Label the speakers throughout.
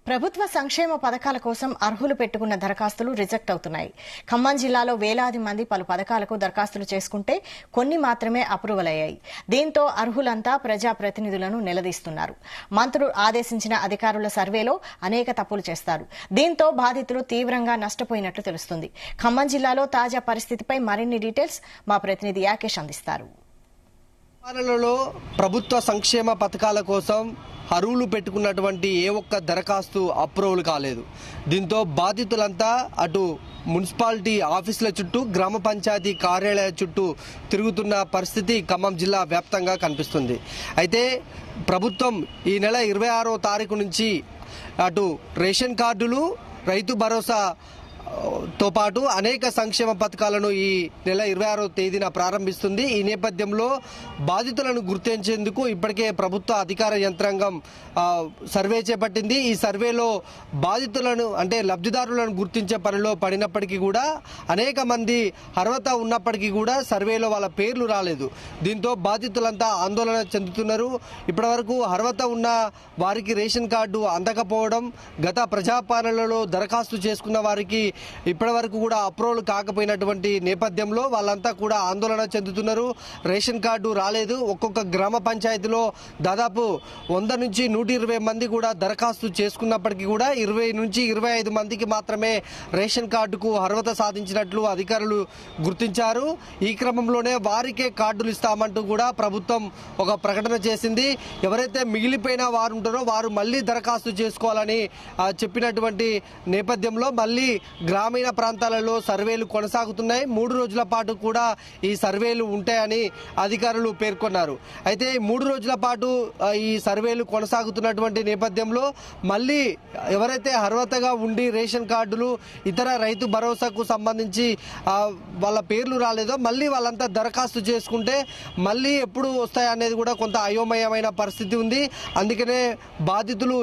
Speaker 1: ప్రభుత్వ సంక్షేమ పథకాల కోసం అర్హులు పెట్టుకున్న దరఖాస్తులు రిజెక్ట్ అవుతున్నాయి. ఖమ్మం జిల్లాలో వేలాది మంది పలు పథకాలకు దరఖాస్తులు చేసుకుంటే కొన్ని మాత్రమే అప్రూవల్ అయ్యాయి. దీంతో అర్హులంతా ప్రజాప్రతినిధులను నిలదీస్తున్నారు. మంత్రులు ఆదేశించిన అధికారుల సర్వేలో అనేక తప్పులు చేస్తారు. దీంతో బాధితులు తీవ్రంగా నష్టపోయినట్లు తెలుస్తుంది. ఖమ్మం జిల్లాలో తాజా పరిస్థితిపై మరిన్ని డీటెయిల్స్ మా ప్రతినిధి యాకేష్ అందిస్తారు.
Speaker 2: ప్రభుత్వ సంక్షేమ పథకాల కోసం అర్హులు పెట్టుకున్నటువంటి ఏ ఒక్క దరఖాస్తు అప్రూవల్ కాలేదు. దీంతో బాధితులంతా అటు మున్సిపాలిటీ ఆఫీసుల చుట్టూ, గ్రామ పంచాయతీ కార్యాలయాల చుట్టూ తిరుగుతున్న పరిస్థితి ఖమ్మం జిల్లా వ్యాప్తంగా కనిపిస్తుంది. అయితే ప్రభుత్వం ఈ నెల 26వ తారీఖు నుంచి అటు రేషన్ కార్డులు, రైతు భరోసా తో పాటు అనేక సంక్షేమ పథకాలను ఈ నెల 26వ తేదీన ప్రారంభిస్తుంది. ఈ నేపథ్యంలో బాధితులను గుర్తించేందుకు ఇప్పటికే ప్రభుత్వ అధికార యంత్రాంగం సర్వే చేపట్టింది. ఈ సర్వేలో బాధితులను అంటే లబ్ధిదారులను గుర్తించే పనిలో పడినప్పటికీ కూడా అనేక మంది అర్హత ఉన్నప్పటికీ కూడా సర్వేలో వాళ్ళ పేర్లు రాలేదు. దీంతో బాధితులంతా ఆందోళన చెందుతున్నారు. ఇప్పటివరకు అర్హత ఉన్న వారికి రేషన్ కార్డు అందకపోవడం, గత ప్రజాపాలనలో దరఖాస్తు చేసుకున్న వారికి ఇప్పటి వరకు కూడా అప్రూవల్ కాకపోయినటువంటి నేపథ్యంలో వాళ్ళంతా కూడా ఆందోళన చెందుతున్నారు. రేషన్ కార్డు రాలేదు. ఒక్కొక్క గ్రామ పంచాయతీలో దాదాపు 100 నుంచి 120 మంది కూడా దరఖాస్తు చేసుకున్నప్పటికీ కూడా 20 నుంచి 25 మందికి మాత్రమే రేషన్ కార్డుకు అర్హత సాధించినట్లు అధికారులు గుర్తించారు. ఈ క్రమంలోనే వారికే కార్డులు ఇస్తామంటూ కూడా ప్రభుత్వం ఒక ప్రకటన చేసింది. ఎవరైతే మిగిలిపోయిన వారు ఉంటారో వారు మళ్లీ దరఖాస్తు చేసుకోవాలని చెప్పినటువంటి నేపథ్యంలో మళ్లీ గ్రామీణ ప్రాంతాలలో సర్వేలు కొనసాగుతున్నాయి. 3 రోజుల పాటు కూడా ఈ సర్వేలు ఉంటాయని అధికారులు పేర్కొన్నారు. అయితే 3 రోజుల పాటు ఈ సర్వేలు కొనసాగుతున్నటువంటి నేపథ్యంలో మళ్ళీ ఎవరైతే అర్హతగా ఉండి రేషన్ కార్డులు, ఇతర రైతు భరోసాకు సంబంధించి వాళ్ళ పేర్లు రాలేదో మళ్ళీ వాళ్ళంతా దరఖాస్తు చేసుకుంటే మళ్ళీ ఎప్పుడు వస్తాయనేది కూడా కొంత అయోమయమైన పరిస్థితి ఉంది. అందుకనే బాధితులు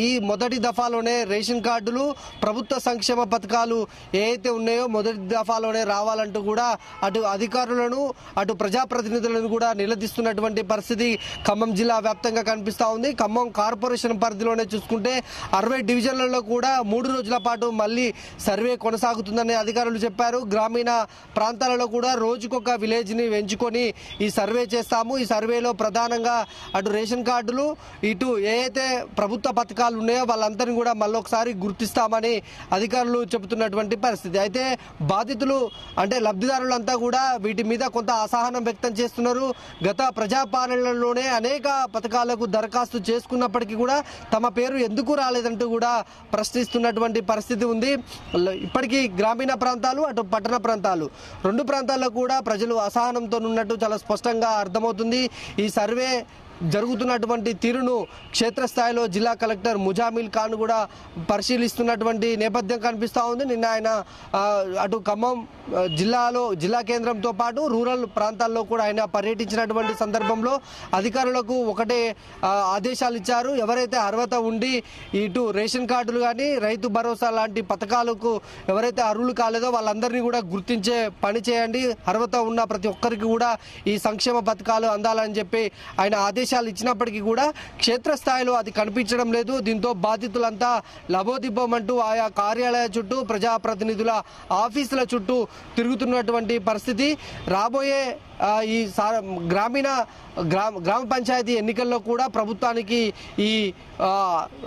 Speaker 2: ఈ మొదటి దఫాలోనే రేషన్ కార్డులు, ప్రభుత్వ సంక్షేమ పథకాలు ఏవైతే ఉన్నాయో మొదటి దఫాలోనే రావాలంటూ కూడా అటు అధికారులను, అటు ప్రజాప్రతినిధులను కూడా నిలదీస్తున్నటువంటి పరిస్థితి ఖమ్మం జిల్లా వ్యాప్తంగా కనిపిస్తా ఉంది. ఖమ్మం కార్పొరేషన్ పరిధిలోనే చూసుకుంటే 60 డివిజన్లలో కూడా 3 రోజుల పాటు మళ్ళీ సర్వే కొనసాగుతుందని అధికారులు చెప్పారు. గ్రామీణ ప్రాంతాలలో కూడా రోజుకొక విలేజ్ ని ఎంచుకొని ఈ సర్వే చేస్తాము. ఈ సర్వేలో ప్రధానంగా అటు రేషన్ కార్డులు, ఇటు ఏదైతే ప్రభుత్వ పథకాలు ఉన్నాయో వాళ్ళందరినీ కూడా మళ్ళొకసారి గుర్తిస్తామని అధికారులు చెబుతున్నటువంటి పరిస్థితి. అయితే బాధితులు అంటే లబ్ధిదారులంతా కూడా వీటి మీద కొంత అసహనం వ్యక్తం చేస్తున్నారు. గత ప్రజాపాలనలోనే అనేక పథకాలకు దరఖాస్తు చేసుకున్నప్పటికీ కూడా తమ పేరు ఎందుకు రాలేదంటూ కూడా ప్రశ్నిస్తున్నటువంటి పరిస్థితి ఉంది. ఇప్పటికీ గ్రామీణ ప్రాంతాలు, అటు పట్టణ ప్రాంతాలు, 2 ప్రాంతాల్లో కూడా ప్రజలు అసహనంతో ఉన్నట్టు చాలా స్పష్టంగా అర్థమవుతుంది. ఈ సర్వే జరుగుతున్నటువంటి తీరును క్షేత్రస్థాయిలో జిల్లా కలెక్టర్ ముజామిల్ ఖాన్ కూడా పరిశీలిస్తున్నటువంటి నేపథ్యం కనిపిస్తూ ఉంది. నిన్న ఆయన అటు ఖమ్మం జిల్లా కేంద్రంతో పాటు రూరల్ ప్రాంతాల్లో కూడా ఆయన పర్యటించినటువంటి సందర్భంలో అధికారులకు ఒకటే ఆదేశాలు ఇచ్చారు. ఎవరైతే అర్హత ఉండి ఇటు రేషన్ కార్డులు కానీ, రైతు భరోసా లాంటి పథకాలకు ఎవరైతే అర్హులు కాలేదో వాళ్ళందరినీ కూడా గుర్తించే పని చేయండి. అర్హత ఉన్న ప్రతి ఒక్కరికి కూడా ఈ సంక్షేమ పథకాలు అందాలని చెప్పి ఆయన ఆదేశాలు ఇచ్చినప్పటికీ కూడా క్షేత్రస్థాయిలో అది కనిపించడం లేదు. దీంతో బాధితులంతా లబోదిబ్బోమంటూ ఆయా కార్యాలయాల చుట్టూ, ప్రజాప్రతినిధుల ఆఫీసుల చుట్టూ తిరుగుతున్నటువంటి పరిస్థితి. రాబోయే ఈ గ్రామ పంచాయతీ ఎన్నికల్లో కూడా ప్రభుత్వానికి ఈ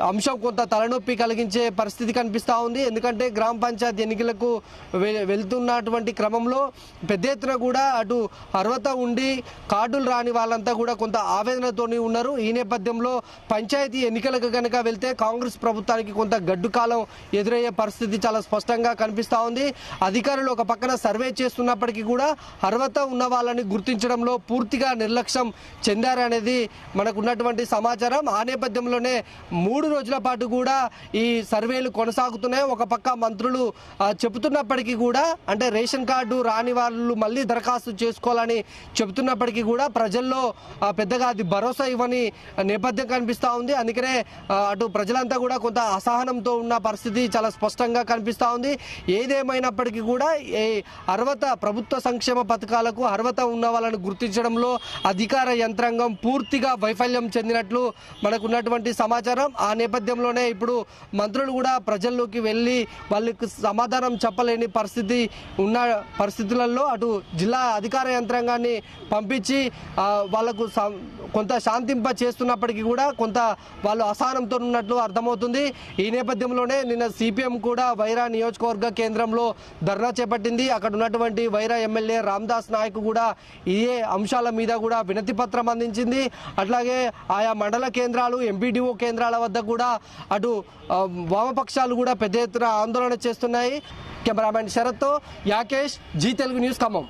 Speaker 2: అంశం కొంత తలనొప్పి కలిగించే పరిస్థితి కనిపిస్తూ ఉంది. ఎందుకంటే గ్రామ పంచాయతీ ఎన్నికలకు వెళ్తున్నటువంటి క్రమంలో పెద్ద ఎత్తున కూడా అటు అర్హత ఉండి కార్డులు రాని వాళ్ళంతా కూడా కొంత ఆవేదనతోని ఉన్నారు. ఈ నేపథ్యంలో పంచాయతీ ఎన్నికలకు కనుక వెళ్తే కాంగ్రెస్ ప్రభుత్వానికి కొంత గడ్డు కాలం ఎదురయ్యే పరిస్థితి చాలా స్పష్టంగా కనిపిస్తూ ఉంది. అధికారులు ఒక పక్కన సర్వే చేస్తున్నప్పటికీ కూడా అర్హత ఉన్న వాళ్ళని గుర్తించడంలో పూర్తిగా నిర్లక్ష్యం చెందారనేది మనకు ఉన్నటువంటి సమాచారం. ఆ నేపథ్యంలోనే 3 రోజుల పాటు కూడా ఈ సర్వేలు కొనసాగుతున్నాయి. ఒక పక్క మంత్రులు చెబుతున్నప్పటికీ కూడా అంటే రేషన్ కార్డు రాని వాళ్ళు మళ్ళీ దరఖాస్తు చేసుకోవాలని చెబుతున్నప్పటికీ కూడా ప్రజల్లో పెద్దగా అది భరోసా ఇవ్వని నేపథ్యం కనిపిస్తూ ఉంది. అందుకనే అటు ప్రజలంతా కూడా కొంత అసహనంతో ఉన్న పరిస్థితి చాలా స్పష్టంగా కనిపిస్తూ ఉంది. ఏదేమైనప్పటికీ కూడా అర్హత ప్రభుత్వ సంక్షేమ పథకాలకు అర్హత ఉన్న వాళ్ళని గుర్తించడంలో అధికార యంత్రాంగం పూర్తిగా వైఫల్యం చెందినట్లు మనకున్నటువంటి సమాచారం. ఆ నేపథ్యంలోనే ఇప్పుడు మంత్రులు కూడా ప్రజల్లోకి వెళ్ళి వాళ్ళకి సమాధానం చెప్పలేని పరిస్థితి ఉన్న పరిస్థితులలో అటు జిల్లా అధికార యంత్రాంగాన్ని పంపించి వాళ్లకు కొంత శాంతింప చేస్తున్నప్పటికీ కూడా కొంత వాళ్ళు అసహనంతో ఉన్నట్లు అర్థమవుతుంది. ఈ నేపథ్యంలోనే నిన్న సిపిఎం కూడా వైరా నియోజకవర్గ కేంద్రంలో ధర్నా చేపట్టింది. అక్కడ ఉన్నటువంటి వైరా ఎమ్మెల్యే రామదాస్ నాయక్ కూడా ఇదే అంశాల మీద కూడా వినతి పత్రం అందించింది. అట్లాగే ఆయా మండల కేంద్రాలు ఎంపీడీఓ కేంద్రాల వద్ద కూడా అటు వామపక్షాలు కూడా పెద్ద ఎత్తున ఆందోళన చేస్తున్నాయి. కెమెరామెన్ శరత్తో యాకేష్, జీ తెలుగు న్యూస్ ఖమ్మం.